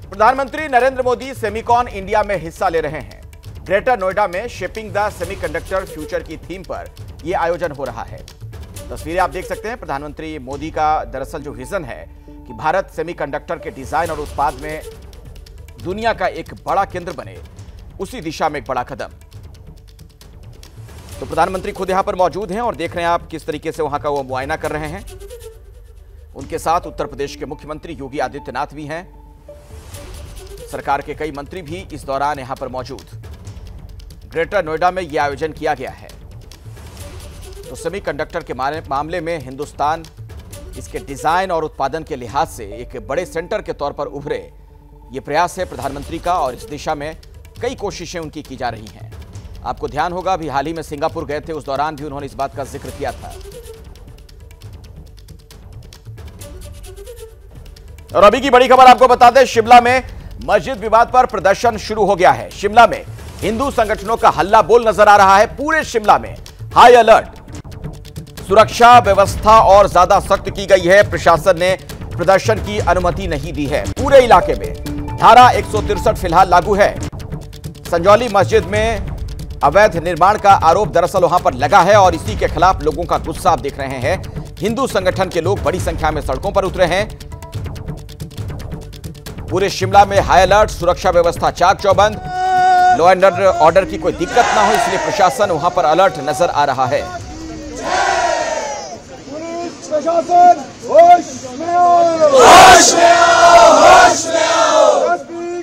प्रधानमंत्री Narendra Modi Semicon India में हिस्सा ले रहे हैं। ग्रेटर नोएडा में शेपिंग द सेमीकंडक्टर फ्यूचर की थीम पर यह आयोजन हो रहा है। तस्वीरें आप देख सकते हैं। प्रधानमंत्री मोदी का दरअसल जो विजन है कि भारत सेमीकंडक्टर के डिजाइन और उत्पाद में दुनिया का एक बड़ा केंद्र बने, उसी दिशा में एक बड़ा कदम। तो प्रधानमंत्री खुद यहां पर मौजूद हैं और देख रहे हैं आप किस तरीके से वहां का वो मुआयना कर रहे हैं। उनके साथ उत्तर प्रदेश के मुख्यमंत्री योगी आदित्यनाथ भी हैं। सरकार के कई मंत्री भी इस दौरान यहां पर मौजूद। ग्रेटर नोएडा में यह आयोजन किया गया है। तो सेमीकंडक्टर के मामले में हिंदुस्तान इसके डिजाइन और उत्पादन के लिहाज से एक बड़े सेंटर के तौर पर उभरे, यह प्रयास है प्रधानमंत्री का और इस दिशा में कई कोशिशें उनकी की जा रही हैं। आपको ध्यान होगा अभी हाल ही में सिंगापुर गए थे, उस दौरान भी उन्होंने इस बात का जिक्र किया था। और अभी की बड़ी खबर आपको बता दें, शिमला में मस्जिद विवाद पर प्रदर्शन शुरू हो गया है। शिमला में हिंदू संगठनों का हल्ला बोल नजर आ रहा है। पूरे शिमला में हाई अलर्ट, सुरक्षा व्यवस्था और ज्यादा सख्त की गई है। प्रशासन ने प्रदर्शन की अनुमति नहीं दी है। पूरे इलाके में धारा 163 फिलहाल लागू है। संजौली मस्जिद में अवैध निर्माण का आरोप दरअसल वहां पर लगा है और इसी के खिलाफ लोगों का गुस्सा आप देख रहे हैं। हिंदू संगठन के लोग बड़ी संख्या में सड़कों पर उतरे हैं। पूरे शिमला में हाई अलर्ट, सुरक्षा व्यवस्था चाक चौबंद। लॉ एंड ऑर्डर की कोई दिक्कत ना हो इसलिए प्रशासन वहां पर अलर्ट नजर आ रहा है। प्रशासन होश में आओ, होश में आओ, होश में आओ।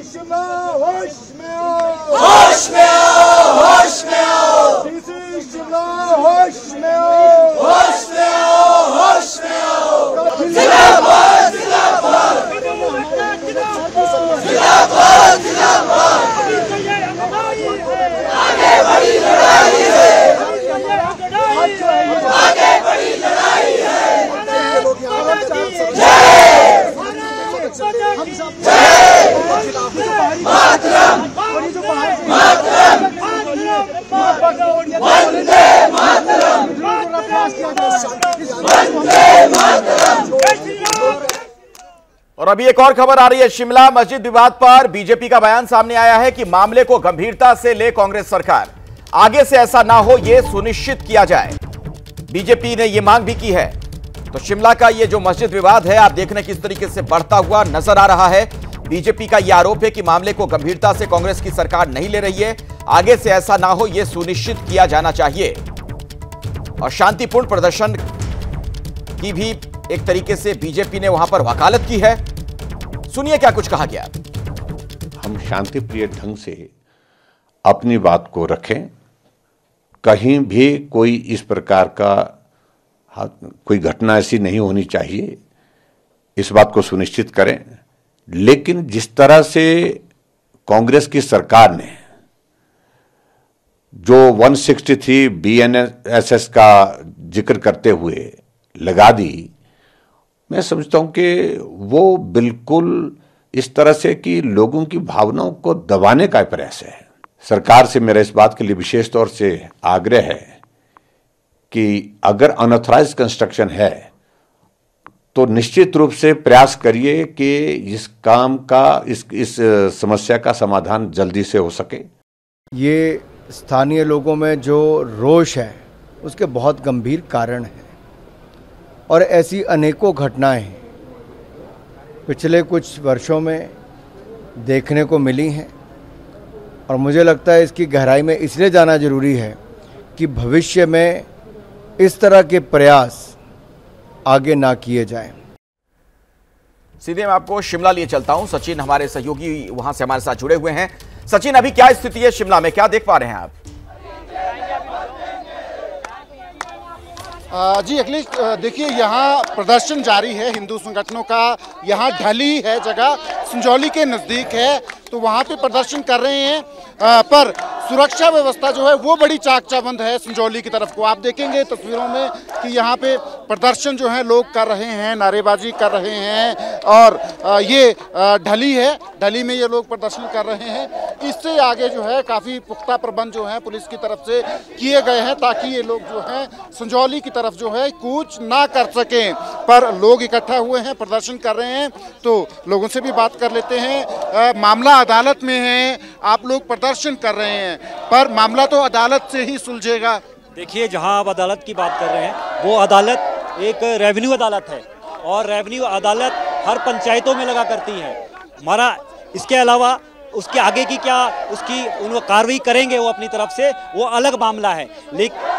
शिमला होश में आओ, होश में आओ, होश में आओ। डीसी शिमला होश में आओ, होश में आओ, होश में आओ। जिंदाबाद जिंदाबाद जिंदाबाद जिंदाबाद। आगे बड़ी लड़ाई है, आगे बड़ी लड़ाई है। मातरम मातरम वंदे मातरम वंदे मातरम। और अभी एक और खबर आ रही है। शिमला मस्जिद विवाद पर बीजेपी का बयान सामने आया है कि मामले को गंभीरता से ले कांग्रेस सरकार। आगे से ऐसा ना हो यह सुनिश्चित किया जाए। बीजेपी ने यह मांग भी की है। तो शिमला का यह जो मस्जिद विवाद है आप देखने किस तरीके से बढ़ता हुआ नजर आ रहा है। बीजेपी का यह आरोप है कि मामले को गंभीरता से कांग्रेस की सरकार नहीं ले रही है। आगे से ऐसा ना हो यह सुनिश्चित किया जाना चाहिए। और शांतिपूर्ण प्रदर्शन की भी एक तरीके से बीजेपी ने वहां पर वकालत की है। सुनिए क्या कुछ कहा गया। हम शांतिप्रिय ढंग से अपनी बात को रखें। कहीं भी कोई इस प्रकार का कोई घटना ऐसी नहीं होनी चाहिए, इस बात को सुनिश्चित करें। लेकिन जिस तरह से कांग्रेस की सरकार ने जो 163 BNSS का जिक्र करते हुए लगा दी, मैं समझता हूं कि वो बिल्कुल इस तरह से कि लोगों की भावनाओं को दबाने का प्रयास है। सरकार से मेरा इस बात के लिए विशेष तौर से आग्रह है कि अगर अनऑथराइज्ड कंस्ट्रक्शन है तो निश्चित रूप से प्रयास करिए कि इस काम का इस समस्या का समाधान जल्दी से हो सके। ये स्थानीय लोगों में जो रोष है उसके बहुत गंभीर कारण हैं और ऐसी अनेकों घटनाएं पिछले कुछ वर्षों में देखने को मिली हैं और मुझे लगता है इसकी गहराई में इसलिए जाना जरूरी है कि भविष्य में इस तरह के प्रयास आगे ना किए जाएं। सीधे मैं आपको शिमला लिए चलता हूं। सचिन हमारे सहयोगी वहां से हमारे साथ जुड़े हुए हैं। सचिन, अभी क्या स्थिति है शिमला में, क्या देख पा रहे हैं आप? जी अखिलेश, देखिए यहाँ प्रदर्शन जारी है हिंदू संगठनों का। यहाँ ढली है जगह, संजौली के नज़दीक है, तो वहाँ पे प्रदर्शन कर रहे हैं। पर सुरक्षा व्यवस्था जो है वो बड़ी चाक चौबंद है संजौली की तरफ को। आप देखेंगे तस्वीरों में कि यहाँ पे प्रदर्शन जो है लोग कर रहे हैं, नारेबाजी कर रहे हैं। और ये ढली है, ढली में ये लोग प्रदर्शन कर रहे हैं। इससे आगे जो है काफ़ी पुख्ता प्रबंध जो है पुलिस की तरफ से किए गए हैं ताकि ये लोग जो हैं संजौली की तरफ जो है कूच ना कर सकें। पर लोग इकट्ठा हुए हैं, प्रदर्शन कर रहे हैं, तो लोगों से भी बात कर लेते हैं। मामला अदालत में है, आप लोग प्रदर्शन कर रहे हैं, पर मामला तो अदालत से ही सुलझेगा। देखिए, जहां आप अदालत की बात कर रहे हैं वो अदालत एक रेवेन्यू अदालत है और रेवेन्यू अदालत हर पंचायतों में लगा करती है। हमारा इसके अलावा उसके आगे की क्या उसकी उन कार्रवाई करेंगे वो अपनी तरफ से, वो अलग मामला है। लेकिन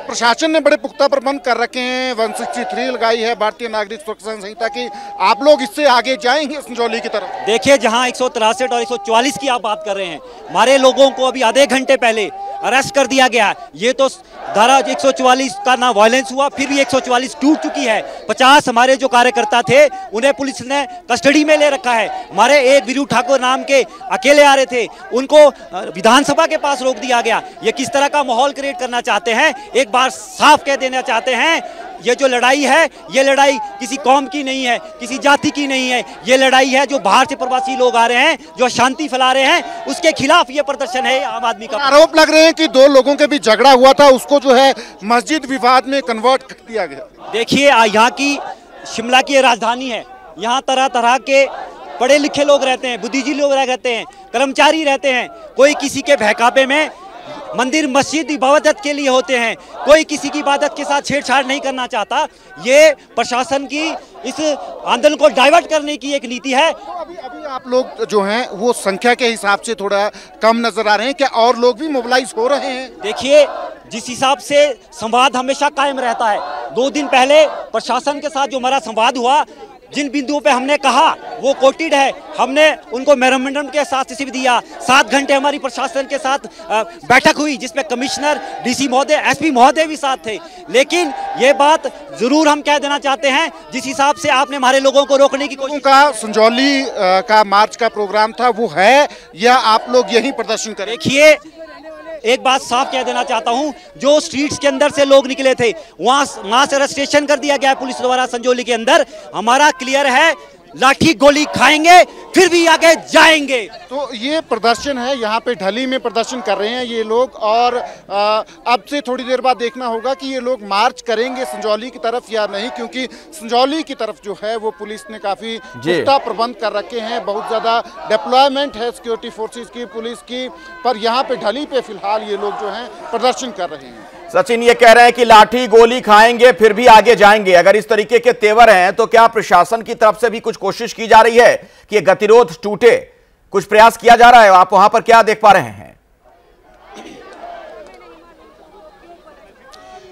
प्रशासन ने बड़े पुख्ता प्रबंध कर रखे हैं, 163 लगाई है भारतीय नागरिक सुरक्षा संहिता की। आप लोग इससे आगे जाएंगे संजौली की तरफ? देखिए, जहां 163 और 144 की आप बात कर रहे हैं, हमारे लोगों को अभी आधे घंटे पहले अरेस्ट कर दिया गया। ये तो धारा 144 का ना वायलेंस हुआ, फिर भी 144 टूट चुकी है। 50 हमारे जो कार्यकर्ता थे उन्हें पुलिस ने कस्टडी में ले रखा है। हमारे एक वीरू ठाकुर नाम के अकेले आ रहे थे, उनको विधानसभा के पास रोक दिया गया। ये किस तरह का माहौल क्रिएट करना चाहते हैं? एक बार साफ कह देना चाहते हैं, ये जो लड़ाई है, ये लड़ाई किसी कौम की नहीं है, किसी जाति की नहीं है। ये लड़ाई है जो बाहर से प्रवासी लोग आ रहे हैं, जो शांति फैला रहे हैं, उसके खिलाफ ये प्रदर्शन है आम आदमी का। आरोप लग रहे हैं कि 2 लोगों के बीच झगड़ा हुआ था, उसको जो है मस्जिद विवाद में कन्वर्ट कर दिया गया। देखिए, यहाँ की शिमला की राजधानी है, यहाँ तरह तरह के पढ़े लिखे लोग रहते हैं, बुद्धिजीवी लोग रहते हैं, कर्मचारी रहते हैं। कोई किसी के बहकावे में मंदिर मस्जिद इबादत के लिए होते हैं, कोई किसी की इबादत के साथ छेड़छाड़ नहीं करना चाहता। ये प्रशासन की इस आंदोलन को डाइवर्ट करने की एक नीति है। तो अभी आप लोग जो हैं वो संख्या के हिसाब से थोड़ा कम नजर आ रहे हैं, क्या और लोग भी मोबिलाइज हो रहे हैं? देखिए, जिस हिसाब से संवाद हमेशा कायम रहता है, 2 दिन पहले प्रशासन के साथ जो हमारा संवाद हुआ, जिन बिंदुओं पे हमने कहा वो कोटेड है, हमने उनको मेमोरेंडम के साथ रिसीव दिया। 7 घंटे हमारी प्रशासन के साथ बैठक हुई जिसमें कमिश्नर, डीसी महोदय, एसपी महोदय भी साथ थे। लेकिन ये बात जरूर हम कह देना चाहते हैं, जिस हिसाब से आपने हमारे लोगों को रोकने की कोशिश का संजौली का मार्च का प्रोग्राम था, वो है या आप लोग यही प्रदर्शन करें? देखिए, एक बात साफ कह देना चाहता हूं, जो स्ट्रीट्स के अंदर से लोग निकले थे वहां से रजिस्ट्रेशन कर दिया गया है पुलिस द्वारा संजौली के अंदर। हमारा क्लियर है, लाठी गोली खाएंगे फिर भी आगे जाएंगे। तो ये प्रदर्शन है, यहाँ पे ढली में प्रदर्शन कर रहे हैं ये लोग, और अब से थोड़ी देर बाद देखना होगा कि ये लोग मार्च करेंगे संजौली की तरफ या नहीं, क्योंकि संजौली की तरफ जो है वो पुलिस ने काफी पुख्ता प्रबंध कर रखे हैं। बहुत ज्यादा डिप्लॉयमेंट है सिक्योरिटी फोर्सेस की, पुलिस की, पर यहाँ पे ढली पे फिलहाल ये लोग जो है प्रदर्शन कर रहे हैं। सचिन ये कह रहे हैं कि लाठी गोली खाएंगे फिर भी आगे जाएंगे। अगर इस तरीके के तेवर हैं तो क्या प्रशासन की तरफ से भी कुछ कोशिश की जा रही है कि ये गतिरोध टूटे? कुछ प्रयास किया जा रहा है? आप वहां पर क्या देख पा रहे हैं?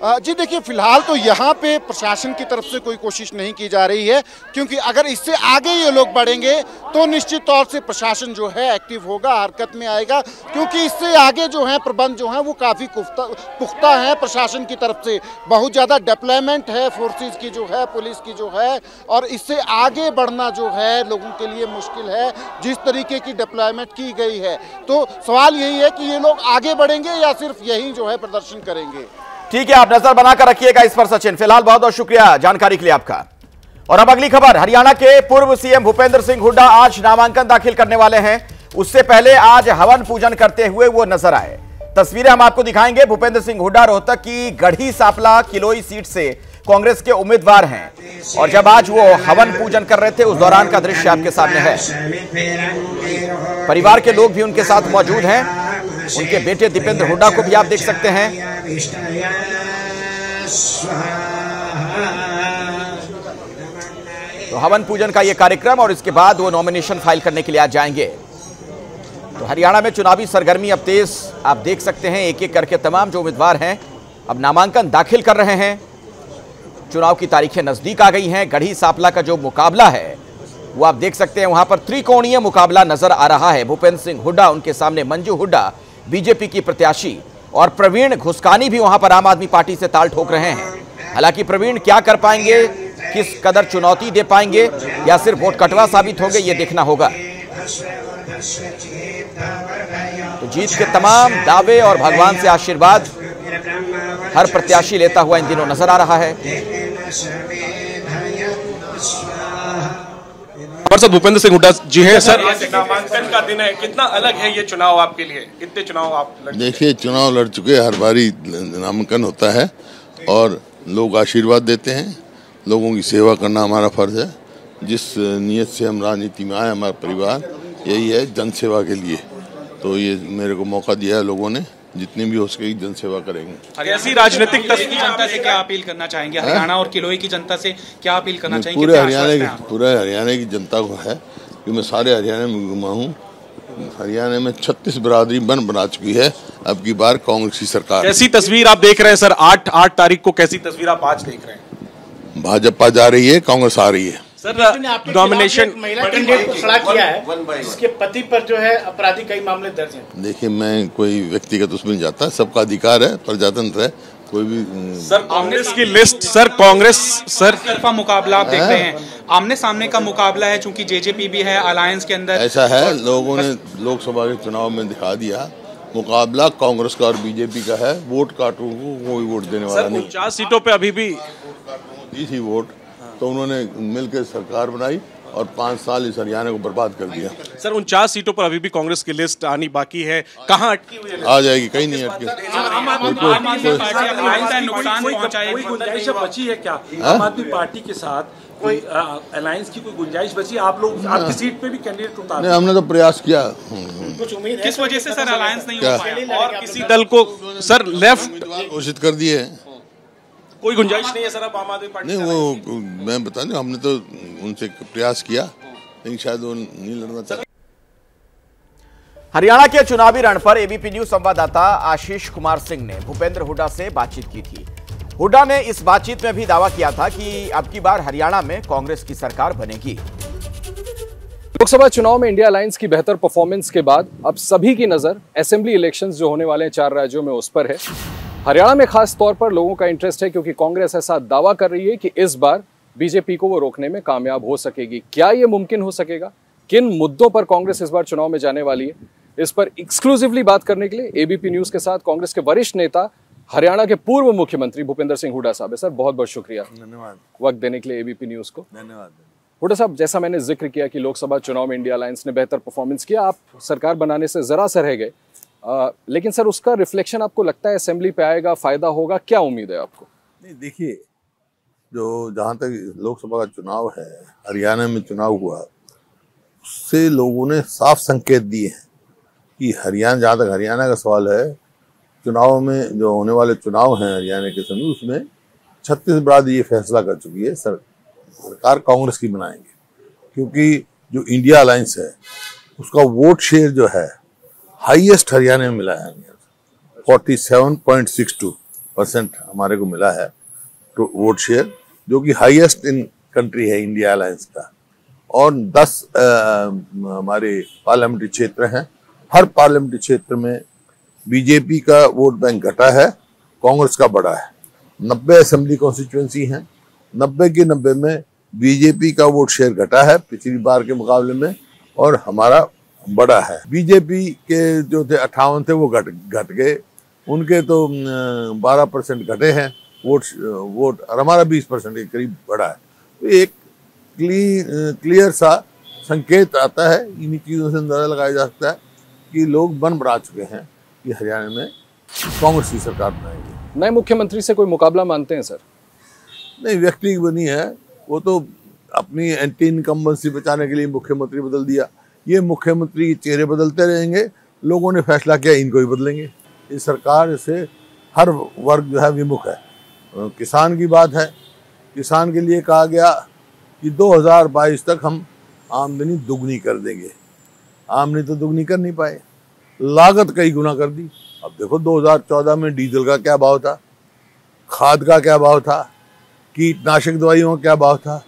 जी देखिए, फिलहाल तो यहाँ पे प्रशासन की तरफ से कोई कोशिश नहीं की जा रही है, क्योंकि अगर इससे आगे ये लोग बढ़ेंगे तो निश्चित तौर से प्रशासन जो है एक्टिव होगा, हरकत में आएगा, क्योंकि इससे आगे जो है प्रबंध जो है वो काफ़ी पुख्ता है। प्रशासन की तरफ से बहुत ज़्यादा डिप्लॉयमेंट है फोर्सेस की जो है, पुलिस की जो है, और इससे आगे बढ़ना जो है लोगों के लिए मुश्किल है जिस तरीके की डिप्लॉयमेंट की गई है। तो सवाल यही है कि ये लोग आगे बढ़ेंगे या सिर्फ यही जो है प्रदर्शन करेंगे। ठीक है, आप नजर बनाकर रखिएगा इस पर सचिन। फिलहाल बहुत बहुत शुक्रिया जानकारी के लिए आपका। और अब अगली खबर, हरियाणा के पूर्व सीएम भूपेंद्र सिंह हुड्डा आज नामांकन दाखिल करने वाले हैं। उससे पहले आज हवन पूजन करते हुए वो नजर आए। तस्वीरें हम आपको दिखाएंगे। भूपेंद्र सिंह हुड्डा रोहतक की गढ़ी सांपला किलोई सीट से कांग्रेस के उम्मीदवार हैं, और जब आज वो हवन पूजन कर रहे थे उस दौरान का दृश्य आपके सामने है। परिवार के लोग भी उनके साथ मौजूद हैं। उनके बेटे दीपेंद्र हुड्डा को भी आप देख सकते हैं। तो हवन पूजन का यह कार्यक्रम, और इसके बाद वो नॉमिनेशन फाइल करने के लिए आज जाएंगे। तो हरियाणा में चुनावी सरगर्मी अब तेज आप देख सकते हैं। एक एक करके तमाम जो उम्मीदवार हैं अब नामांकन दाखिल कर रहे हैं। चुनाव की तारीखें नजदीक आ गई हैं। गढ़ी सांपला का जो मुकाबला है वो आप देख सकते हैं, वहां पर त्रिकोणीय मुकाबला नजर आ रहा है। भूपेंद्र सिंह हुड्डा, उनके सामने मंजू हुड्डा बीजेपी की प्रत्याशी, और प्रवीण घुसकानी भी वहां पर आम आदमी पार्टी से ताल ठोक रहे हैं। हालांकि प्रवीण क्या कर पाएंगे, किस कदर चुनौती दे पाएंगे, या सिर्फ वोट कटवा साबित होंगे, ये देखना होगा। तो जीत के तमाम दावे और भगवान से आशीर्वाद हर प्रत्याशी लेता हुआ इन दिनों नजर आ रहा है। हमारे साथ भूपेंद्र सिंह हुड्डा जी हैं। सर, आज नामांकन का दिन है, कितना अलग है ये चुनाव आपके लिए? कितने चुनाव आप लड़ चुके? देखिए, चुनाव लड़ चुके, हर बारी नामांकन होता है और लोग आशीर्वाद देते हैं। लोगों की सेवा करना हमारा फर्ज है। जिस नीयत से हम राजनीति में आए, हमारा परिवार यही है, जनसेवा के लिए। तो ये मेरे को मौका दिया है लोगों ने, जितनी भी हो सके जनसेवा करेंगे। ऐसी राजनीतिक की जनता से क्या अपील करना चाहेंगे? हरियाणा और किलोई की जनता से क्या अपील करना चाहेंगे? पूरे हरियाणा की जनता को है कि मैं सारे हरियाणा में घुमा हूँ। हरियाणा में 36 बिरादरी बना चुकी है। अब की बार कांग्रेस की सरकार। कैसी तस्वीर आप देख रहे हैं सर? 8 तारीख को कैसी तस्वीर आप आज देख रहे हैं? भाजपा जा रही है, कांग्रेस आ रही है। सर, नॉमिनेशन महिला कैंडिडेट को खड़ा किया है, जिसके पति पर जो है आपराधिक कई मामले दर्ज हैं। देखिए, मैं कोई व्यक्तिगत उसमें नहीं जाता, सबका अधिकार है, प्रजातंत्र है। कोई भी सर, कांग्रेस की लिस्ट, सर कांग्रेस सर तरफा मुकाबला आप देख रहे हैं, आमने सामने का मुकाबला है, चूंकि जेजेपी भी है अलायंस के अंदर। ऐसा है, लोगों ने लोकसभा के चुनाव में दिखा दिया, मुकाबला कांग्रेस का और बीजेपी का है। वोट काटू को कोई वोट देने वाला नहीं। 49 सीटों पे अभी भी दी थी वोट, तो उन्होंने मिलकर सरकार बनाई और 5 साल इस हरियाणा को बर्बाद कर दिया। सर, 49 सीटों पर अभी भी कांग्रेस की लिस्ट आनी बाकी है, कहाँ अटकी हुई है? आ जाएगी, कहीं नहीं अटकी। कोई गुंजाइश बची है क्या आम आदमी पार्टी के साथ? कोई अलायंस की कोई गुंजाइश बची? आप लोग आपकी सीट पे भी कैंडिडेट उतार? नहीं, हमने तो प्रयास किया। कुछ उम्मीद किस वजह से सर अलायंस नहीं हो पाया? और किसी दल को सर लेफ्ट घोषित कर दिए, कोई गुंजाइश नहीं है सर अब आम आदमी पार्टी? नहीं, वो मैं बता दूं, हमने तो उनसे प्रयास किया, लेकिन शायद वो नहीं लड़ना चाहते। हरियाणा के चुनावी रण पर एबीपी न्यूज संवाददाता आशीष कुमार सिंह ने भूपेंद्र हुड्डा से बातचीत की थी। हुड्डा ने इस बातचीत में भी दावा किया था कि अब की बार हरियाणा में कांग्रेस की सरकार बनेगी। लोकसभा चुनाव में इंडिया अलायंस की बेहतर परफॉर्मेंस के बाद अब सभी की नजर असेंबली इलेक्शंस जो होने वाले हैं 4 राज्यों में, उस पर है। हरियाणा में खास तौर पर लोगों का इंटरेस्ट है, क्योंकि कांग्रेस ऐसा दावा कर रही है कि इस बार बीजेपी को वो रोकने में कामयाब हो सकेगी। क्या ये मुमकिन हो सकेगा? किन मुद्दों पर कांग्रेस इस बार चुनाव में जाने वाली है? इस पर एक्सक्लूसिवली बात करने के लिए एबीपी न्यूज के साथ कांग्रेस के वरिष्ठ नेता, हरियाणा के पूर्व मुख्यमंत्री भूपेंद्र सिंह हुड्डा साहब है। सर, बहुत बहुत शुक्रिया धन्यवाद वक्त देने के लिए एबीपी न्यूज को। धन्यवाद। हुड्डा साहब, जैसा मैंने जिक्र किया कि लोकसभा चुनाव में इंडिया अलायंस ने बेहतर परफॉर्मेंस किया, आप सरकार बनाने से जरा सा रह गए, लेकिन सर उसका रिफ्लेक्शन आपको लगता है असेंबली पे आएगा, फायदा होगा? क्या उम्मीद है आपको? नहीं, देखिए, जो जहाँ तक लोकसभा का चुनाव है, हरियाणा में चुनाव हुआ, उससे लोगों ने साफ संकेत दिए हैं कि हरियाणा, जहाँ तक हरियाणा का सवाल है, चुनाव में जो होने वाले चुनाव हैं हरियाणा के समय, उसमें 36 बिरादरी ये फैसला कर चुकी है सरकार कांग्रेस की बनाएंगे, क्योंकि जो इंडिया अलायंस है उसका वोट शेयर जो है हाईएस्ट हरियाणा में मिला है। 47.62% हमारे को मिला है तो वोट शेयर, जो कि हाईएस्ट इन कंट्री है इंडिया अलायंस का। और 10 हमारे पार्लियामेंट्री क्षेत्र हैं। हर पार्लियामेंट्री क्षेत्र में बीजेपी का वोट बैंक घटा है, कांग्रेस का बढ़ा है। 90 असेंबली कॉन्स्टिट्यूएंसी हैं, 90 के 90 में बीजेपी का वोट शेयर घटा है पिछली बार के मुकाबले में, और हमारा बड़ा है। बीजेपी के जो थे 58 थे, वो घट गए, उनके तो 12% घटे हैं वोट, और हमारा 20% के करीब बढ़ा है। तो एक क्लियर सा संकेत आता है, इन्हीं चीज़ों से अंदाजा लगाया जा सकता है कि लोग बन बढ़ा चुके हैं कि हरियाणा में कांग्रेस की सरकार बनाएगी। नए मुख्यमंत्री से कोई मुकाबला मानते हैं सर? नहीं, व्यक्ति बनी है, वो तो अपनी एंटी इनकम्बेंसी बचाने के लिए मुख्यमंत्री बदल दिया। ये मुख्यमंत्री चेहरे बदलते रहेंगे, लोगों ने फैसला किया इनको ही बदलेंगे। इस सरकार से हर वर्ग जो है विमुख है। किसान की बात है, किसान के लिए कहा गया कि 2022 तक हम आमदनी दुगनी कर देंगे। आमदनी तो दुगनी कर नहीं पाए, लागत कई गुना कर दी। अब देखो 2014 में डीजल का क्या भाव था, खाद का क्या भाव था, कीटनाशक दवाइयों का क्या भाव था।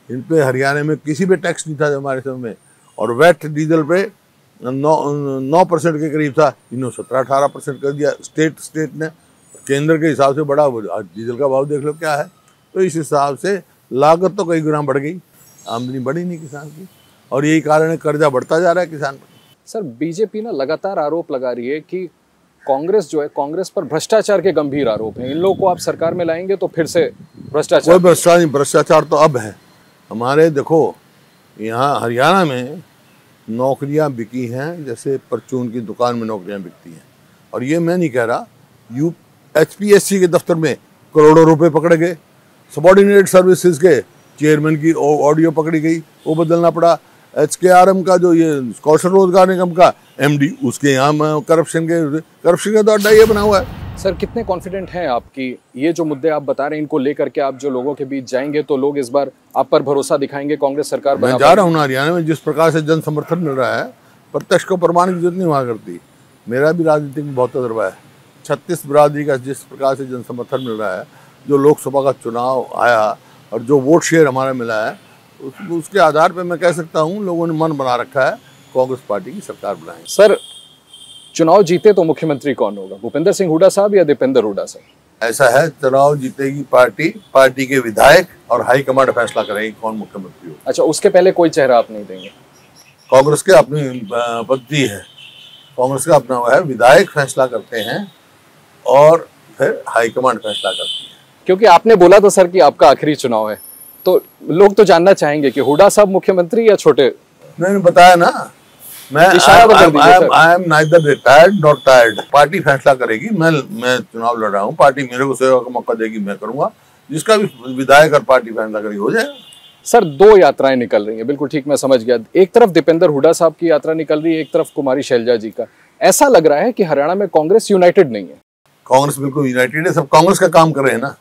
इन पे हरियाणा में किसी पे टैक्स नहीं था हमारे समय में, और वैट डीजल पे 9% के करीब था, इन्होंने 17-18% कर दिया स्टेट ने। केंद्र के हिसाब से बढ़ा, डीजल का भाव देख लो क्या है। तो इस हिसाब से लागत तो कई गुना बढ़ गई, आमदनी बढ़ी नहीं किसान की, और यही कारण है कर्जा बढ़ता जा रहा है किसान पर। सर, बीजेपी ना लगातार आरोप लगा रही है कि कांग्रेस जो है, कांग्रेस पर भ्रष्टाचार के गंभीर आरोप हैं। इन लोगों को आप सरकार में लाएंगे तो फिर से भ्रष्टाचार? कोई भ्रष्टाचार तो अब है हमारे। देखो, यहाँ हरियाणा में नौकरियां बिकी हैं जैसे परचून की दुकान में नौकरियां बिकती हैं। और ये मैं नहीं कह रहा, HPSC के दफ्तर में करोड़ों रुपए पकड़े गए, सबॉर्डिनेट सर्विसेज के चेयरमैन की ऑडियो पकड़ी गई, वो बदलना पड़ा। HKRM का जो ये कौशल रोजगार निगम का MD, उसके यहाँ करप्शन का तो अड्डा ये बना हुआ है। सर, कितने कॉन्फिडेंट हैं आप कि ये जो मुद्दे आप बता रहे हैं इनको लेकर के आप जो लोगों के बीच जाएंगे तो लोग इस बार आप पर भरोसा दिखाएंगे, कांग्रेस सरकार मैं जा रहा हूँ ना हरियाणा में, जिस प्रकार से जन समर्थन मिल रहा है, प्रत्यक्ष को प्रमाण की जरूरत नहीं हुआ करती। मेरा भी राजनीति में बहुत तजुर्बा है। 36 बिरादरी का जिस प्रकार से जन समर्थन मिल रहा है, जो लोकसभा का चुनाव आया और जो वोट शेयर हमारा मिला है, उसके आधार पर मैं कह सकता हूँ लोगों ने मन बना रखा है कांग्रेस पार्टी की सरकार बनाएंगे। सर, चुनाव जीते तो मुख्यमंत्री कौन होगा, भूपेंद्र सिंह हुड्डा साहब या दीपेंद्र हुड्डा साहब? ऐसा है, चुनाव जीतेगी पार्टी के विधायक और हाईकमांड फैसला करेगी कौन मुख्यमंत्री हो। अच्छा, उसके पहले कोई चेहरा आप नहीं देंगे? कांग्रेस के अपनी पद्धति है, कांग्रेस का अपना है, विधायक फैसला करते हैं और फिर हाईकमांड फैसला करती है। क्योंकि आपने बोला तो सर कि आपका आखिरी चुनाव है, तो लोग तो जानना चाहेंगे कि हुड्डा साहब मुख्यमंत्री या छोटे? मैंने बताया ना, मैं I am neither retired not tired. Party फैसला करेगी, मैं चुनाव लड़ रहा हूँ, पार्टी मेरे को सेवा का मौका देगी, मैं करूंगा, जिसका भी विधायक और पार्टी फैसला करेगी हो जाएगा। सर, 2 यात्राएं निकल रही हैं, बिल्कुल ठीक, मैं समझ गया। एक तरफ दीपेंद्र हुड्डा साहब की यात्रा निकल रही है, एक तरफ कुमारी शैलजा जी का। ऐसा लग रहा है कि हरियाणा में कांग्रेस यूनाइटेड नहीं है। कांग्रेस बिल्कुल यूनाइटेड है, सब कांग्रेस का काम कर रहे हैं ना,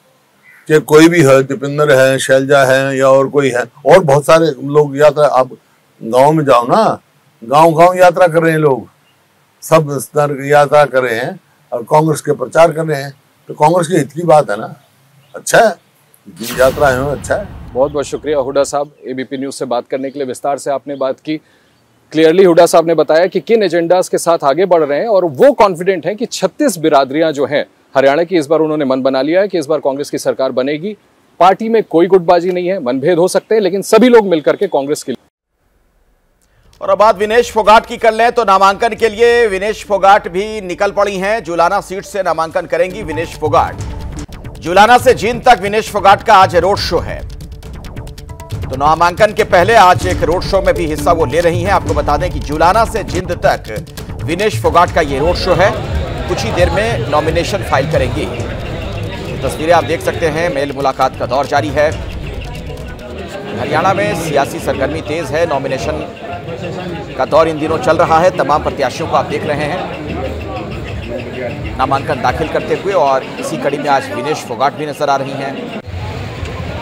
चाहे कोई भी है, दीपेंद्र है, शैलजा है या और कोई है, और बहुत सारे लोग यात्रा। आप गाँव में जाओ ना, गांव यात्रा कर रहे हैं लोग, सब स्तर यात्रा कर रहे हैं और कांग्रेस के प्रचार कर रहे हैं, तो कांग्रेस की हित की बात है ना। अच्छा है, यात्रा है, अच्छा है। बहुत बहुत शुक्रिया हुड्डा साहब, ABP न्यूज से बात करने के लिए। विस्तार से आपने बात की। क्लियरली हुड्डा साहब ने बताया कि किन एजेंडास के साथ आगे बढ़ रहे हैं और वो कॉन्फिडेंट हैं कि 36 बिरादरियां जो हैं हरियाणा की, इस बार उन्होंने मन बना लिया है कि इस बार कांग्रेस की सरकार बनेगी। पार्टी में कोई गुटबाजी नहीं है, मनभेद हो सकते हैं, लेकिन सभी लोग मिलकर के कांग्रेस के लिए। और अब बात विनेश फोगाट की कर लें तो नामांकन के लिए विनेश फोगाट भी निकल पड़ी हैं। जुलाना सीट से नामांकन करेंगी विनेश फोगाट। जुलाना से जींद तक विनेश फोगाट का आज रोड शो है। तो नामांकन के पहले आज एक रोड शो में भी हिस्सा वो ले रही हैं। आपको बता दें कि जुलाना से जींद तक विनेश फोगाट का ये रोड शो है। कुछ ही देर में नॉमिनेशन फाइल करेंगी। तस्वीरें आप देख सकते हैं, मेल मुलाकात का दौर जारी है। हरियाणा में सियासी सरगर्मी तेज है, नॉमिनेशन का दौर इन दिनों चल रहा है। तमाम प्रत्याशियों को आप देख रहे हैं नामांकन दाखिल करते हुए, और इसी कड़ी में आज विनेश फोगाट भी नजर आ रही हैं।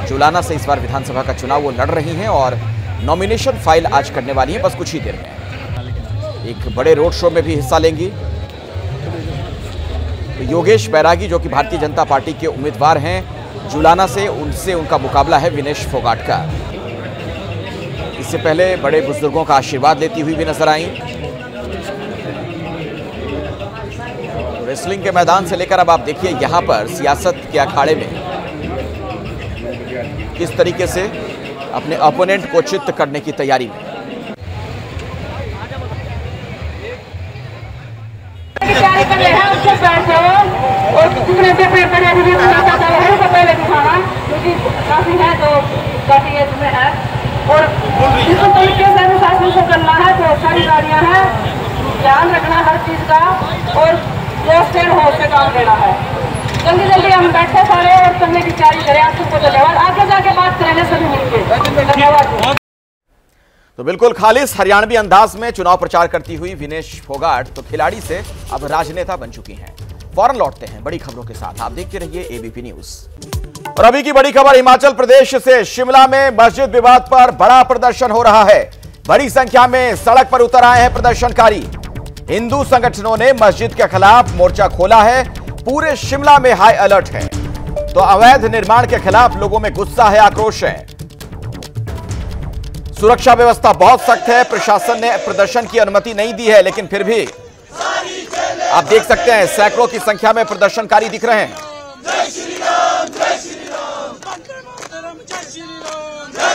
जुलाना से इस बार विधानसभा का चुनाव वो लड़ रही हैं और नॉमिनेशन फाइल आज करने वाली हैं, बस कुछ ही देर में। एक बड़े रोड शो में भी हिस्सा लेंगी। तो योगेश बैरागी जो कि भारतीय जनता पार्टी के उम्मीदवार हैं जुलाना से, उनसे उनका मुकाबला है विनेश फोगाट का। इससे पहले बड़े बुजुर्गों का आशीर्वाद लेती हुई भी नजर आई। रेसलिंग के मैदान से लेकर अब आप देखिए यहां पर सियासत के अखाड़े में किस तरीके से अपने अपोनेंट को चित्त करने की तैयारी में। और इस तरीके से अनुशासन से करना है, बहुत सारी गाड़ियां हैं, ध्यान रखना हर चीज का और जोश से होश से काम लेना है। जल्दी जल्दी हम बैठे सारे और करने की तैयारी करें। आप सबको धन्यवाद, आगे जाके बात करेंगे सभी मिलकर। धन्यवाद। तो बिल्कुल खालिस हरियाणवी अंदाज में चुनाव प्रचार करती हुई विनेश फोगाट तो खिलाड़ी से अब राजनेता बन चुकी हैं। फौरन लौटते हैं बड़ी खबरों के साथ, आप देखते रहिए ABP न्यूज। और अभी की बड़ी खबर हिमाचल प्रदेश से। शिमला में मस्जिद विवाद पर बड़ा प्रदर्शन हो रहा है। बड़ी संख्या में सड़क पर उतर आए हैं प्रदर्शनकारी। हिंदू संगठनों ने मस्जिद के खिलाफ मोर्चा खोला है। पूरे शिमला में हाई अलर्ट है। तो अवैध निर्माण के खिलाफ लोगों में गुस्सा है, आक्रोश है। सुरक्षा व्यवस्था बहुत सख्त है। प्रशासन ने प्रदर्शन की अनुमति नहीं दी है, लेकिन फिर भी आप देख सकते हैं सैकड़ों की संख्या में प्रदर्शनकारी दिख रहे हैं।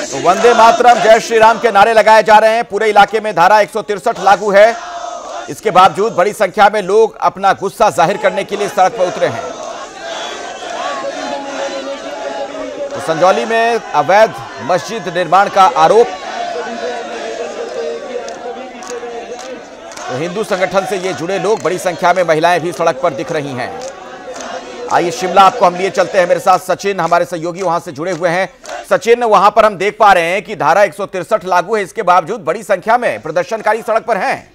तो वंदे मातरम, जय श्री राम के नारे लगाए जा रहे हैं। पूरे इलाके में धारा 163 लागू है। इसके बावजूद बड़ी संख्या में लोग अपना गुस्सा जाहिर करने के लिए सड़क पर उतरे हैं। तो संजौली में अवैध मस्जिद निर्माण का आरोप तो हिंदू संगठन से ये जुड़े लोग, बड़ी संख्या में महिलाएं भी सड़क पर दिख रही हैं। आइए शिमला आपको हम लिए चलते हैं, मेरे साथ सचिन हमारे सहयोगी वहां से जुड़े हुए हैं। सचिन, वहां पर हम देख पा रहे हैं कि धारा 163 लागू है, इसके बावजूद बड़ी संख्या में प्रदर्शनकारी सड़क पर हैं।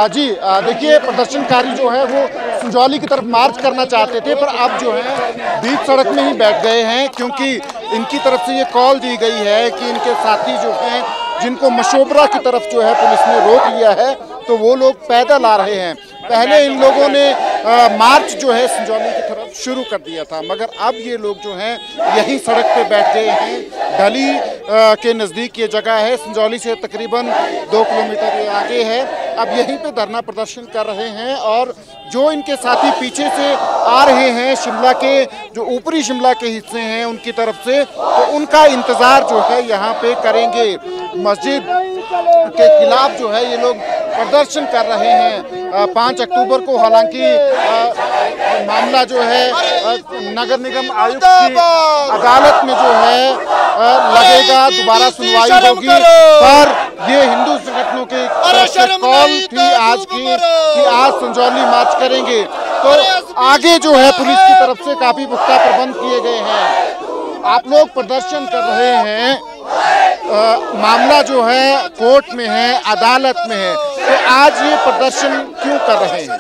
जी देखिए, प्रदर्शनकारी जो है वो संजौली की तरफ मार्च करना चाहते थे, पर अब जो है बीच सड़क में ही बैठ गए हैं, क्योंकि इनकी तरफ से ये कॉल दी गई है कि इनके साथी जो हैं, जिनको मशोबरा की तरफ जो है पुलिस ने रोक लिया है, तो वो लोग पैदल आ रहे हैं। पहले इन लोगों ने मार्च जो है संजौली की तरफ शुरू कर दिया था, मगर अब ये लोग जो हैं यही सड़क पे बैठ गए हैं। ढली के नज़दीक ये जगह है, संजौली से तकरीबन 2 किलोमीटर ये आगे है। अब यहीं पे धरना प्रदर्शन कर रहे हैं और जो इनके साथी पीछे से आ रहे हैं, शिमला के जो ऊपरी शिमला के हिस्से हैं उनकी तरफ से, तो उनका इंतज़ार जो है यहाँ पे करेंगे। मस्जिद के खिलाफ जो है ये लोग प्रदर्शन कर रहे हैं 5 अक्टूबर को। हालांकि मामला जो है नगर निगम आयुक्त की अदालत में जो है लगेगा, दोबारा सुनवाई होगी, पर ये हिंदू संगठनों के कॉल थी आज की कि आज संजौली मार्च करेंगे। तो आगे जो है पुलिस की तरफ से काफी पुख्ता प्रबंध किए गए हैं। आप लोग प्रदर्शन कर रहे हैं, मामला जो है कोर्ट में है, अदालत में है, तो आज ये प्रदर्शन क्यों कर रहे हैं?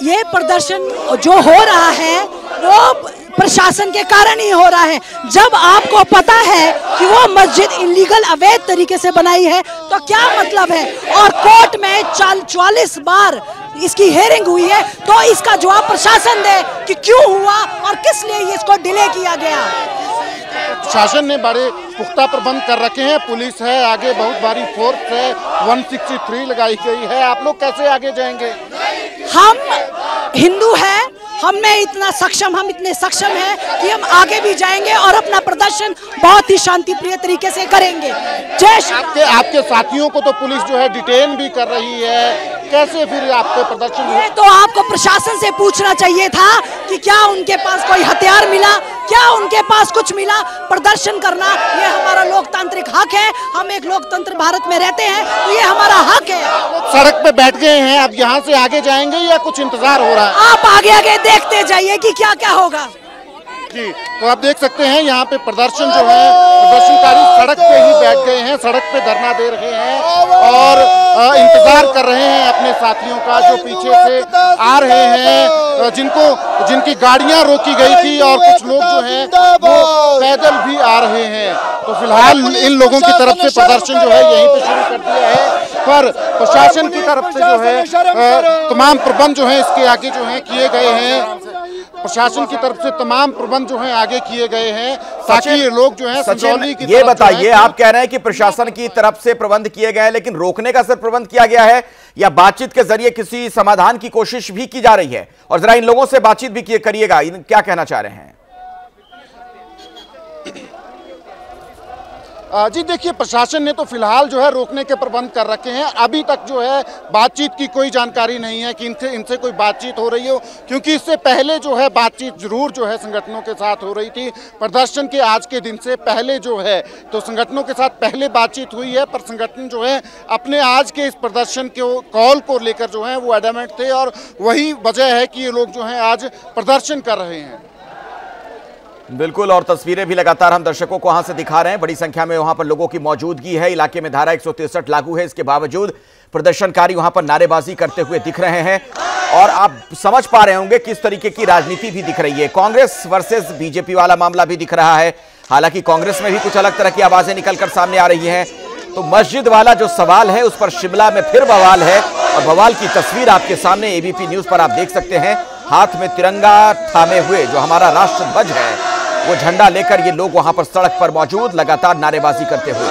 ये प्रदर्शन जो हो रहा है वो प्रशासन के कारण ही हो रहा है। जब आपको पता है कि वो मस्जिद इलीगल अवैध तरीके से बनाई है तो क्या मतलब है, और कोर्ट में 44 बार इसकी हेयरिंग हुई है, तो इसका जवाब प्रशासन दे कि क्यों हुआ और किस लिए इसको डिले किया गया। शासन ने बड़े पुख्ता प्रबंध कर रखे हैं, पुलिस है आगे, बहुत भारी फोर्स है, 163 लगाई गई है। आप लोग कैसे आगे जाएंगे? हम हिंदू हैं, हम इतने सक्षम हैं कि हम आगे भी जाएंगे और अपना प्रदर्शन बहुत ही शांतिप्रिय तरीके से करेंगे। आपके साथियों को तो पुलिस जो है डिटेन भी कर रही है, कैसे फिर आपके प्रदर्शन? ये तो आपको प्रशासन से पूछना चाहिए था कि क्या उनके पास कोई हथियार मिला, क्या उनके पास कुछ मिला। प्रदर्शन करना ये हमारा लोकतांत्रिक हक है, हम एक लोकतंत्र भारत में रहते हैं, तो ये हमारा हक है। सड़क पे बैठ गए हैं, अब यहाँ से आगे जाएंगे या कुछ इंतजार हो रहा है? आप आगे आगे देखते जाइए कि क्या क्या होगा। जी, तो आप देख सकते हैं यहाँ पे प्रदर्शन जो है, प्रदर्शनकारी सड़क पे ही बैठ गए हैं, सड़क पे धरना दे रहे हैं और इंतजार कर रहे हैं अपने साथियों का जो पीछे से आ रहे हैं, जिनकी गाड़ियां रोकी गई थी, और कुछ लोग जो हैं वो पैदल भी आ रहे हैं। तो फिलहाल इन लोगों की तरफ से प्रदर्शन जो है यहीं पे शुरू कर दिया है, पर प्रशासन की तरफ से जो है तमाम प्रबंध जो है इसके आगे जो है किए गए हैं। प्रशासन की तरफ से तमाम प्रबंध जो हैं आगे किए गए हैं ताकि ये लोग जो हैं संजौली की ये बताइए, आप कह रहे हैं कि प्रशासन की तरफ से प्रबंध किए गए हैं, लेकिन रोकने का सिर्फ प्रबंध किया गया है या बातचीत के जरिए किसी समाधान की कोशिश भी की जा रही है? और जरा इन लोगों से बातचीत भी करिएगा, क्या कहना चाह रहे हैं? जी देखिए, प्रशासन ने तो फिलहाल जो है रोकने के प्रबंध कर रखे हैं। अभी तक जो है बातचीत की कोई जानकारी नहीं है कि इनसे कोई बातचीत हो रही हो, क्योंकि इससे पहले जो है बातचीत जरूर जो है संगठनों के साथ हो रही थी। प्रदर्शन के आज के दिन से पहले जो है तो संगठनों के साथ पहले बातचीत हुई है, पर संगठन जो है अपने आज के इस प्रदर्शन के कॉल को लेकर जो है वो एडमेंट थे, और वही वजह है कि ये लोग जो है आज प्रदर्शन कर रहे हैं। बिल्कुल, और तस्वीरें भी लगातार हम दर्शकों को वहां से दिखा रहे हैं। बड़ी संख्या में वहां पर लोगों की मौजूदगी है। इलाके में धारा 163 लागू है, इसके बावजूद प्रदर्शनकारी वहां पर नारेबाजी करते हुए दिख रहे हैं, और आप समझ पा रहे होंगे किस तरीके की राजनीति भी दिख रही है। कांग्रेस वर्सेस बीजेपी वाला मामला भी दिख रहा है। हालांकि कांग्रेस में भी कुछ अलग तरह की आवाजें निकलकर सामने आ रही हैं। तो मस्जिद वाला जो सवाल है उस पर शिमला में फिर बवाल है, और बवाल की तस्वीर आपके सामने एबीपी न्यूज पर आप देख सकते हैं। हाथ में तिरंगा थामे हुए जो हमारा राष्ट्र ध्वज है, वो झंडा लेकर ये लोग वहां पर सड़क पर मौजूद लगातार नारेबाजी करते हुए।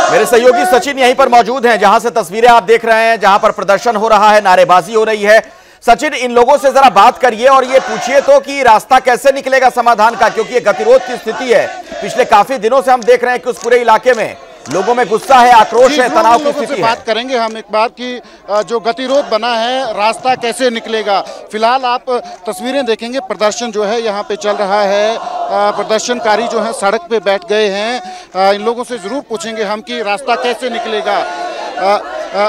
मेरे सहयोगी सचिन यहीं पर मौजूद हैं, जहां से तस्वीरें आप देख रहे हैं, जहां पर प्रदर्शन हो रहा है, नारेबाजी हो रही है। सचिन, इन लोगों से जरा बात करिए और ये पूछिए तो कि रास्ता कैसे निकलेगा समाधान का, क्योंकि ये गतिरोध की स्थिति है। पिछले काफी दिनों से हम देख रहे हैं कि उस पूरे इलाके में लोगों में गुस्सा है, आक्रोश है, तनाव की स्थिति है। बात करेंगे हम एक बार कि जो गतिरोध बना है रास्ता कैसे निकलेगा। फिलहाल आप तस्वीरें देखेंगे, प्रदर्शन जो है यहाँ पे चल रहा है, प्रदर्शनकारी जो है सड़क पे बैठ गए हैं। इन लोगों से जरूर पूछेंगे हम कि रास्ता कैसे निकलेगा।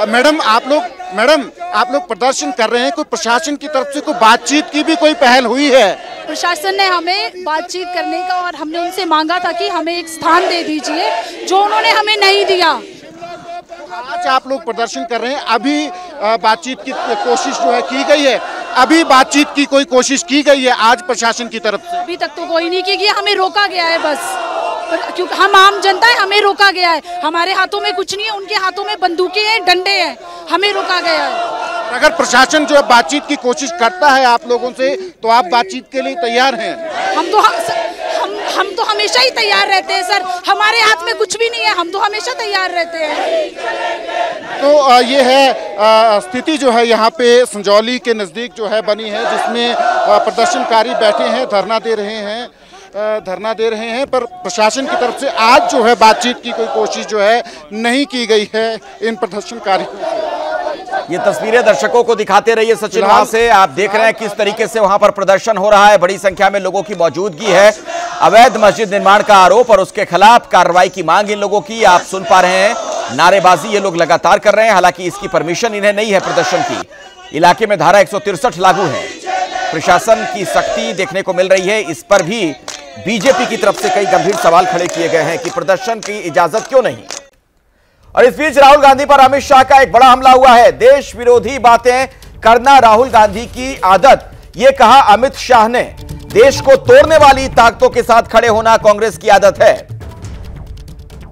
मैडम आप लोग प्रदर्शन कर रहे हैं, कोई प्रशासन की तरफ से कोई बातचीत की भी कोई पहल हुई है? प्रशासन ने हमें बातचीत करने का और हमने उनसे मांगा था कि हमें एक स्थान दे दीजिए, जो उन्होंने हमें नहीं दिया। आज आप लोग प्रदर्शन कर रहे हैं, अभी बातचीत की कोशिश जो है की गई है? अभी बातचीत की कोई कोशिश की गई है आज प्रशासन की तरफ से? अभी तक तो कोई नहीं की गई, हमें रोका गया है बस, क्योंकि हम आम जनता है, हमें रोका गया है। हमारे हाथों में कुछ नहीं है, उनके हाथों में बंदूकें हैं, डंडे हैं, हमें रोका गया है। अगर प्रशासन जो है बातचीत की कोशिश करता है आप लोगों से, तो आप बातचीत के लिए तैयार हैं? हम तो हमेशा ही तैयार रहते हैं सर, हमारे हाथ में कुछ भी नहीं है, हम तो हमेशा तैयार रहते हैं। तो ये है स्थिति जो है यहाँ पे संजौली के नज़दीक जो है बनी है, जिसमें प्रदर्शनकारी बैठे हैं, धरना दे रहे हैं, पर प्रशासन की तरफ से आज जो है बातचीत की कोई कोशिश जो है नहीं की गई है इन प्रदर्शनकारियों से। ये तस्वीरें दर्शकों को दिखाते रहिए सचिन, वहां से आप देख रहे हैं किस तरीके से वहां पर प्रदर्शन हो रहा है। बड़ी संख्या में लोगों की मौजूदगी है। अवैध मस्जिद निर्माण का आरोप और उसके खिलाफ कार्रवाई की मांग इन लोगों की आप सुन पा रहे हैं। नारेबाजी ये लोग लगातार कर रहे हैं, हालांकि इसकी परमिशन इन्हें नहीं है प्रदर्शन की। इलाके में धारा 163 लागू है। प्रशासन की सख्ती देखने को मिल रही है। इस पर भी बीजेपी की तरफ से कई गंभीर सवाल खड़े किए गए हैं कि प्रदर्शन की इजाजत क्यों नहीं। और इस बीच राहुल गांधी पर अमित शाह का एक बड़ा हमला हुआ है। देश विरोधी बातें करना राहुल गांधी की आदत, यह कहा अमित शाह ने। देश को तोड़ने वाली ताकतों के साथ खड़े होना कांग्रेस की आदत है।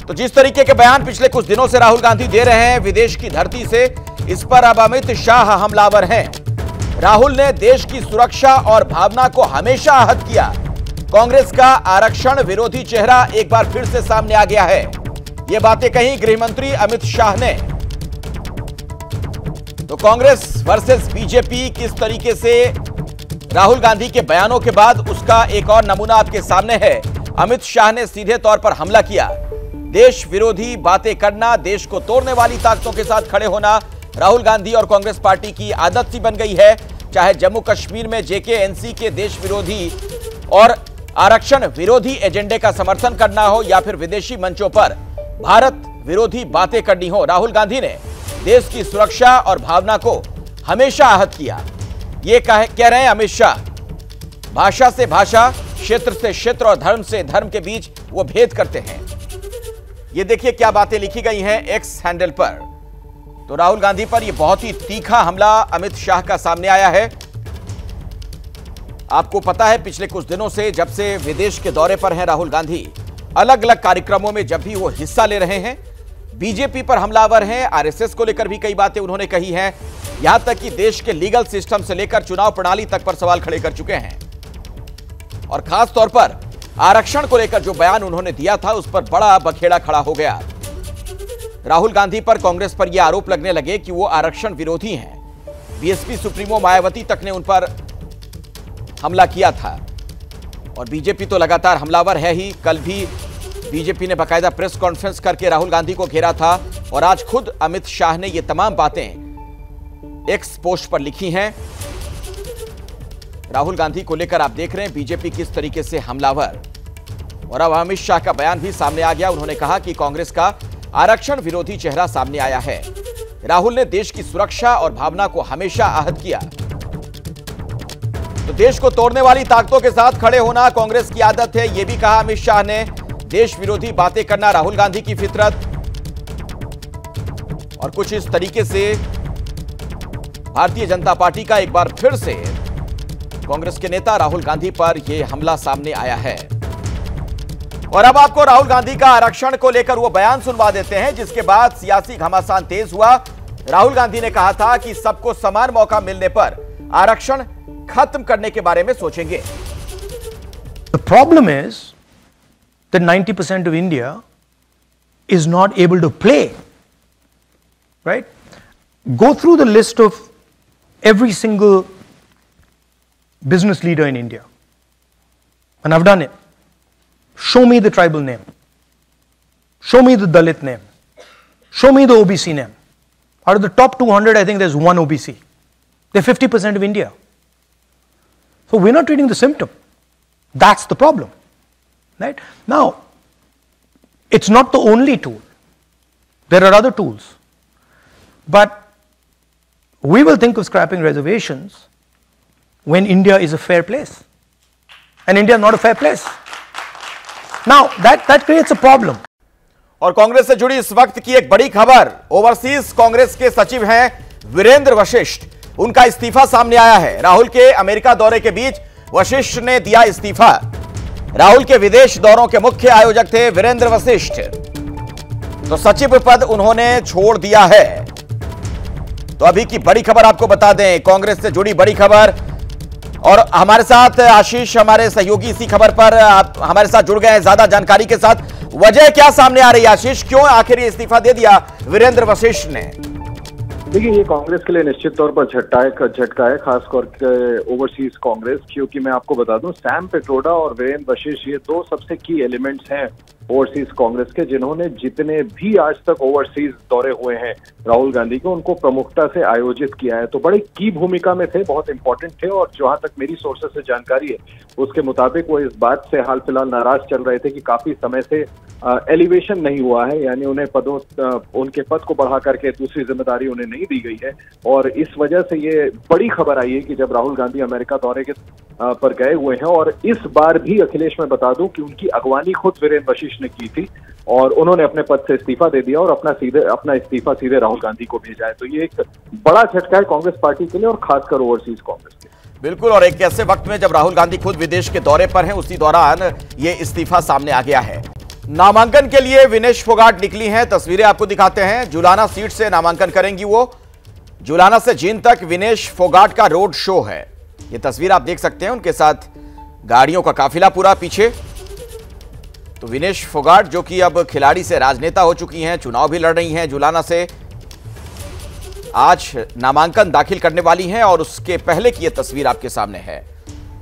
तो जिस तरीके के बयान पिछले कुछ दिनों से राहुल गांधी दे रहे हैं विदेश की धरती से, इस पर अब अमित शाह हमलावर हैं। राहुल ने देश की सुरक्षा और भावना को हमेशा आहत किया। कांग्रेस का आरक्षण विरोधी चेहरा एक बार फिर से सामने आ गया है। ये बातें कही गृह मंत्री अमित शाह ने। तो कांग्रेस वर्सेस बीजेपी किस तरीके से राहुल गांधी के बयानों के बाद, उसका एक और नमूना आपके सामने है। अमित शाह ने सीधे तौर पर हमला किया। देश विरोधी बातें करना, देश को तोड़ने वाली ताकतों के साथ खड़े होना राहुल गांधी और कांग्रेस पार्टी की आदत सी बन गई है। चाहे जम्मू कश्मीर में जेकेएनसी के देश विरोधी और आरक्षण विरोधी एजेंडे का समर्थन करना हो या फिर विदेशी मंचों पर भारत विरोधी बातें करनी हो, राहुल गांधी ने देश की सुरक्षा और भावना को हमेशा आहत किया। ये कह रहे हैं अमित शाह। भाषा से भाषा, क्षेत्र से क्षेत्र और धर्म से धर्म के बीच वो भेद करते हैं। ये देखिए क्या बातें लिखी गई हैं एक्स हैंडल पर। तो राहुल गांधी पर यह बहुत ही तीखा हमला अमित शाह का सामने आया है। आपको पता है पिछले कुछ दिनों से, जब से विदेश के दौरे पर हैं राहुल गांधी, अलग अलग कार्यक्रमों में जब भी वो हिस्सा ले रहे हैं, बीजेपी पर हमलावर हैं। आरएसएस को लेकर भी कई बातें उन्होंने कही हैं। यहां तक कि देश के लीगल सिस्टम से लेकर चुनाव प्रणाली तक पर सवाल खड़े कर चुके हैं। और खास तौर पर आरक्षण को लेकर जो बयान उन्होंने दिया था, उस पर बड़ा बखेड़ा खड़ा हो गया। राहुल गांधी पर कांग्रेस पर यह आरोप लगने लगे कि वो आरक्षण विरोधी हैं। बीएसपी सुप्रीमो मायावती तक ने उन पर हमला किया था। और बीजेपी तो लगातार हमलावर है ही। कल भी बीजेपी ने बाकायदा प्रेस कॉन्फ्रेंस करके राहुल गांधी को घेरा था। और आज खुद अमित शाह ने ये तमाम बातें एक्स पोस्ट पर लिखी हैं। राहुल गांधी को लेकर आप देख रहे हैं बीजेपी किस तरीके से हमलावर। और अब अमित शाह का बयान भी सामने आ गया। उन्होंने कहा कि कांग्रेस का आरक्षण विरोधी चेहरा सामने आया है। राहुल ने देश की सुरक्षा और भावना को हमेशा आहत किया। तो देश को तोड़ने वाली ताकतों के साथ खड़े होना कांग्रेस की आदत है, यह भी कहा अमित शाह ने। देश विरोधी बातें करना राहुल गांधी की फितरत। और कुछ इस तरीके से भारतीय जनता पार्टी का एक बार फिर से कांग्रेस के नेता राहुल गांधी पर यह हमला सामने आया है। और अब आपको राहुल गांधी का आरक्षण को लेकर वो बयान सुनवा देते हैं, जिसके बाद सियासी घमासान तेज हुआ। राहुल गांधी ने कहा था कि सबको समान मौका मिलने पर आरक्षण खत्म करने के बारे में सोचेंगे। The problem is that 90% of India is not able to play, right? Go through the list of every single business leader in India. And I've done it. Show me the tribal name. Show me the Dalit name. Show me the OBC name. Out of the top 200, I think there's one OBC. They're 50% of India. So we're not treating the symptom. That's the problem. Right? Now, it's not the only tool. There are other tools. But we will think of scrapping reservations when India is a fair place. And India is not a fair place. Now, that creates a problem. और कांग्रेस से जुड़ी इस वक्त की एक बड़ी खबर, overseas Congress के सचिव हैं वीरेंद्र वशिष्ठ। उनका इस्तीफा सामने आया है। राहुल के अमेरिका दौरे के बीच वशिष्ठ ने दिया इस्तीफा। राहुल के विदेश दौरों के मुख्य आयोजक थे वीरेंद्र वशिष्ठ, तो सचिव पद उन्होंने छोड़ दिया है। तो अभी की बड़ी खबर आपको बता दें, कांग्रेस से जुड़ी बड़ी खबर। और हमारे साथ आशीष, हमारे सहयोगी, इसी खबर पर आप हमारे साथ जुड़ गए हैं ज्यादा जानकारी के साथ। वजह क्या सामने आ रही है आशीष, क्यों आखिर ये इस्तीफा दे दिया वीरेंद्र वशिष्ठ ने? देखिए, ये कांग्रेस के लिए निश्चित तौर पर झटका है, खासकर ओवरसीज कांग्रेस, क्योंकि मैं आपको बता दूं, सैम पिट्रोडा और वीरेंद्र वशिष्ठ ये दो सबसे की एलिमेंट्स हैं ओवरसीज कांग्रेस के, जिन्होंने जितने भी आज तक ओवरसीज दौरे हुए हैं राहुल गांधी के, उनको प्रमुखता से आयोजित किया है। तो बड़ी की भूमिका में थे, बहुत इंपॉर्टेंट थे। और जहां तक मेरी सोर्सेस से जानकारी है, उसके मुताबिक वो इस बात से हाल फिलहाल नाराज चल रहे थे कि काफी समय से एलिवेशन नहीं हुआ है, यानी उन्हें उनके पद को बढ़ा करके दूसरी जिम्मेदारी उन्हें नहीं दी गई है। और इस वजह से ये बड़ी खबर आई है कि जब राहुल गांधी अमेरिका दौरे के पर गए हुए हैं, और इस बार भी अखिलेश, मैं बता दूं कि उनकी अगवानी खुद वीरेंद्र वशिष्ठ ने की थी, और उन्होंने अपने पद से इस्तीफा दे दिया और अपना इस्तीफा सीधे राहुल गांधी को भेजा है। तो ये एक बड़ा झटका है कांग्रेस पार्टी के लिए, और खासकर ओवरसीज कांग्रेस के। बिल्कुल, और एक ऐसे वक्त में जब राहुल गांधी खुद विदेश के दौरे पर हैं, उसी दौरान ये इस्तीफा सामने आ गया है। नामांकन के लिए विनेश फोगाट निकली हैं, तस्वीरें आपको दिखाते हैं। जुलाना सीट से नामांकन करेंगी वो। जुलाना से जींद तक विनेश फोगाट का रोड शो है। ये तस्वीर आप देख सकते हैं, उनके साथ गाड़ियों का काफिला पूरा पीछे। तो विनेश फोगाट, जो कि अब खिलाड़ी से राजनेता हो चुकी हैं, चुनाव भी लड़ रही हैं जुलाना से, आज नामांकन दाखिल करने वाली हैं। और उसके पहले की ये तस्वीर आपके सामने है।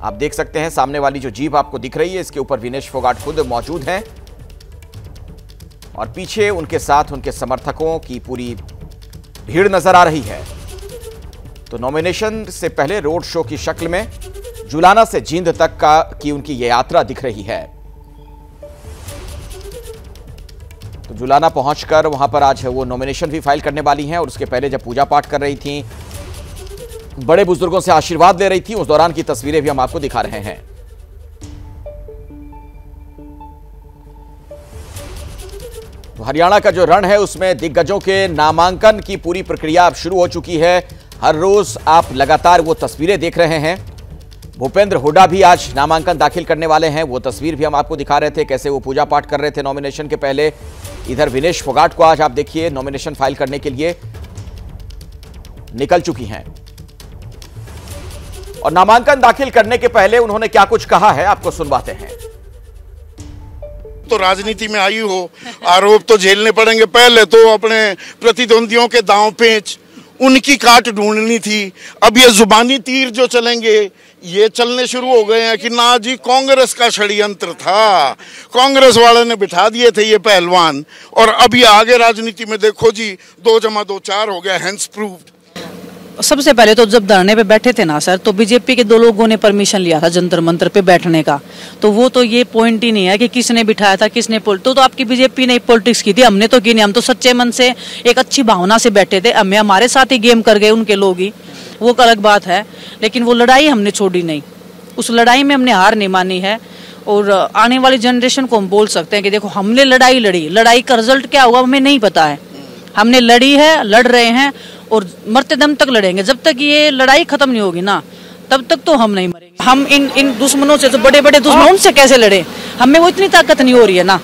आप देख सकते हैं सामने वाली जो जीप आपको दिख रही है, इसके ऊपर विनेश फोगाट खुद मौजूद हैं, और पीछे उनके साथ उनके समर्थकों की पूरी भीड़ नजर आ रही है। तो नॉमिनेशन से पहले रोड शो की शक्ल में जुलाना से जींद तक की उनकी ये यात्रा दिख रही है। तो जुलाना पहुंचकर वहां पर आज वो नॉमिनेशन भी फाइल करने वाली हैं, और उसके पहले जब पूजा पाठ कर रही थी, बड़े बुजुर्गों से आशीर्वाद ले रही थी, उस दौरान की तस्वीरें भी हम आपको दिखा रहे हैं। तो हरियाणा का जो रण है, उसमें दिग्गजों के नामांकन की पूरी प्रक्रिया अब शुरू हो चुकी है। हर रोज आप लगातार वो तस्वीरें देख रहे हैं। भूपेंद्र हुड्डा भी आज नामांकन दाखिल करने वाले हैं। वो तस्वीर भी हम आपको दिखा रहे थे, कैसे वो पूजा पाठ कर रहे थे नॉमिनेशन के पहले। इधर विनेश फोगाट को आज आप देखिए नॉमिनेशन फाइल करने के लिए निकल चुकी हैं। और नामांकन दाखिल करने के पहले उन्होंने क्या कुछ कहा है, आपको सुनवाते हैं। तो राजनीति में आई हो, आरोप तो झेलने पड़ेंगे। पहले तो अपने प्रतिद्वंदियों के दांव पेच, उनकी काट ढूंढनी थी। अब ये जुबानी तीर जो चलेंगे, ये चलने शुरू हो गए हैं कि ना जी, कांग्रेस का षड्यंत्र था, कांग्रेस वाले ने बिठा दिए थे ये पहलवान, और अब ये आगे राजनीति में देखो जी, 2 + 2 4 हो गया, हेंस प्रूव्ड। सबसे पहले तो जब धरने पे बैठे थे ना सर, तो बीजेपी के 2 लोगों ने परमिशन लिया था जंतर मंतर पे बैठने का। तो वो तो ये पॉइंट ही नहीं है कि किसने बिठाया था, किसने तो आपकी बीजेपी ने पॉलिटिक्स की थी, हमने तो की नहीं। हम तो सच्चे मन से एक अच्छी भावना से बैठे थे। हमें हमारे साथ ही गेम कर गए उनके लोग ही, वो अलग बात है। लेकिन वो लड़ाई हमने छोड़ी नहीं, उस लड़ाई में हमने हार नहीं मानी है। और आने वाली जनरेशन को हम बोल सकते हैं कि देखो, हमने लड़ाई लड़ी, लड़ाई का रिजल्ट क्या हुआ हमें नहीं पता है। हमने लड़ी है, लड़ रहे हैं, और मरते दम तक लड़ेंगे। जब तक ये लड़ाई खत्म नहीं होगी ना, तब तक तो हम नहीं मरेंगे। हम इन दुश्मनों से, जो बड़े बड़े दुश्मन, उनसे कैसे लड़े? हमें वो इतनी ताकत नहीं हो रही है ना,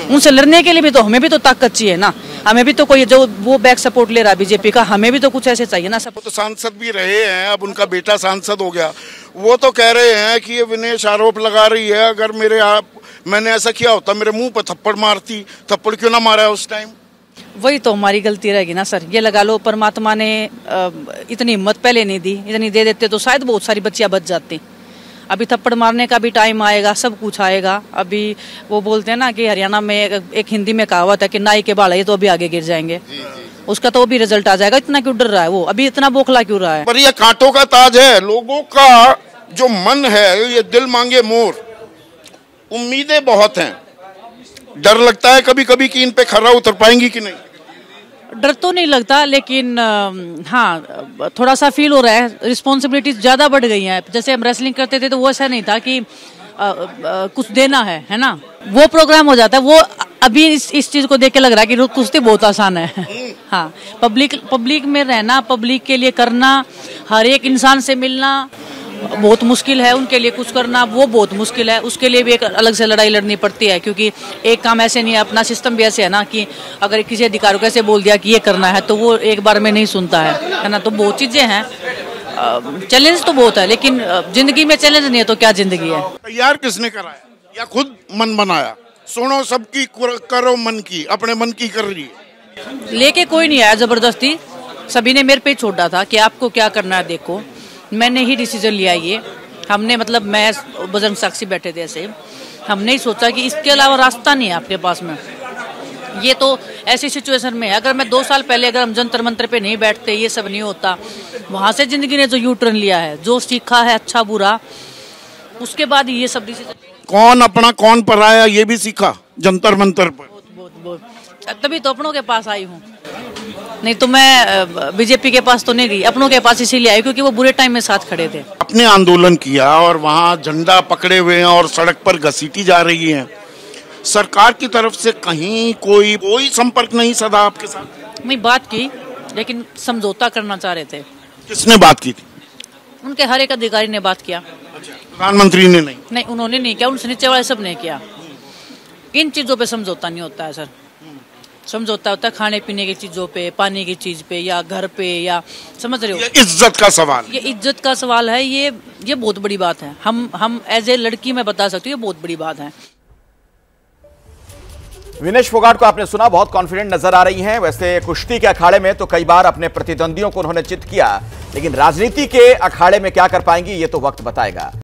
उनसे लड़ने के लिए भी तो हमें भी तो ताकत चाहिए ना। हमें भी तो कोई जो वो बैक सपोर्ट ले रहा है बीजेपी का, हमें भी तो कुछ ऐसे चाहिए ना। सब तो सांसद भी रहे हैं, अब उनका बेटा सांसद हो गया। वो तो कह रहे हैं कि ये विनेश आरोप लगा रही है, अगर मैंने ऐसा किया होता, मेरे मुंह पर थप्पड़ मारती, थप्पड़ क्यों ना मारा उस टाइम? वही तो हमारी गलती रहेगी ना सर। ये लगा लो, परमात्मा ने इतनी हिम्मत पहले नहीं दी, इतनी दे देते तो शायद बहुत सारी बच्चियां बच जाती। अभी थप्पड़ मारने का भी टाइम आएगा, सब कुछ आएगा। अभी वो बोलते हैं ना कि हरियाणा में एक हिंदी में कहावत है कि नाई के बाल है तो अभी आगे गिर जाएंगे। उसका तो भी रिजल्ट आ जाएगा। इतना क्यों डर रहा है वो, अभी इतना बौखला क्यों रहा है? पर ये कांटों का ताज है, लोगों का जो मन है, ये दिल मांगे मोर। उम्मीदें बहुत हैं, डर लगता है कभी कभी कि इन पे खरा उतर पाएंगी कि नहीं। डर तो नहीं लगता, लेकिन हाँ थोड़ा सा फील हो रहा है, रिस्पॉन्सिबिलिटीज ज्यादा बढ़ गई हैं। जैसे हम रेसलिंग करते थे तो वो ऐसा नहीं था कि कुछ देना है ना, वो प्रोग्राम हो जाता है। वो अभी इस चीज को देख के लग रहा है कि कुश्ती बहुत आसान है। हाँ, पब्लिक में रहना, पब्लिक के लिए करना, हर एक इंसान से मिलना बहुत मुश्किल है। उनके लिए कुछ करना वो बहुत मुश्किल है। उसके लिए भी एक अलग से लड़ाई लड़नी पड़ती है, क्योंकि एक काम ऐसे नहीं है, अपना सिस्टम भी ऐसे है ना कि अगर किसी अधिकारी को ऐसे बोल दिया कि ये करना है तो वो एक बार में नहीं सुनता है ना। तो बहुत चीजें हैं, चैलेंज तो बहुत है, लेकिन जिंदगी में चैलेंज नहीं है तो क्या जिंदगी है। तैयार किसने कराया या खुद मन बनाया? सुनो सबकी करो मन की, अपने मन की कर रही है। लेके कोई नहीं आया जबरदस्ती, सभी ने मेरे पे छोड़ा था कि आपको क्या करना है देखो। मैंने ही डिसीजन लिया ये। हमने मतलब मैं बजरंग साक्षी बैठे थे ऐसे, हमने ही सोचा कि इसके अलावा रास्ता नहीं है आपके पास में। ये तो ऐसी सिचुएशन में है, अगर मैं 2 साल पहले अगर हम जंतर मंतर पे नहीं बैठते, ये सब नहीं होता। वहां से जिंदगी ने जो यू टर्न लिया है, जो सीखा है अच्छा बुरा, उसके बाद ये सब डिसीजन। कौन अपना कौन पराया ये भी सीखा जंतर मंतर पर। बहुत तभी तो अपनों के पास आई हूँ, नहीं तो मैं बीजेपी के पास तो नहीं गई। अपनों के पास इसीलिए आई क्योंकि वो बुरे टाइम में साथ खड़े थे। अपने आंदोलन किया और वहाँ झंडा पकड़े हुए हैं और सड़क पर घसीटी जा रही हैं। सरकार की तरफ से कहीं कोई संपर्क नहीं सदा आपके साथ? मैं बात की, लेकिन समझौता करना चाह रहे थे। किसने बात की थी? उनके हर एक अधिकारी ने बात किया। प्रधानमंत्री ने नहीं? उन्होंने नहीं किया, उनसे नीचे वाले सब ने किया। इन चीजों पे समझौता नहीं होता है सर। समझौता होता है खाने पीने की चीजों पे, पानी की चीज पे, या घर पे, या समझ रहे हो, ये इज्जत का सवाल। ये इज्जत का सवाल है। ये बहुत बड़ी बात है। हम एज ए लड़की मैं बता सकती हूँ, ये बहुत बड़ी बात है। विनेश फोगाट को आपने सुना, बहुत कॉन्फिडेंट नजर आ रही हैं। वैसे कुश्ती के अखाड़े में तो कई बार अपने प्रतिद्वंदियों को उन्होंने चित किया, लेकिन राजनीति के अखाड़े में क्या कर पाएंगी ये तो वक्त बताएगा।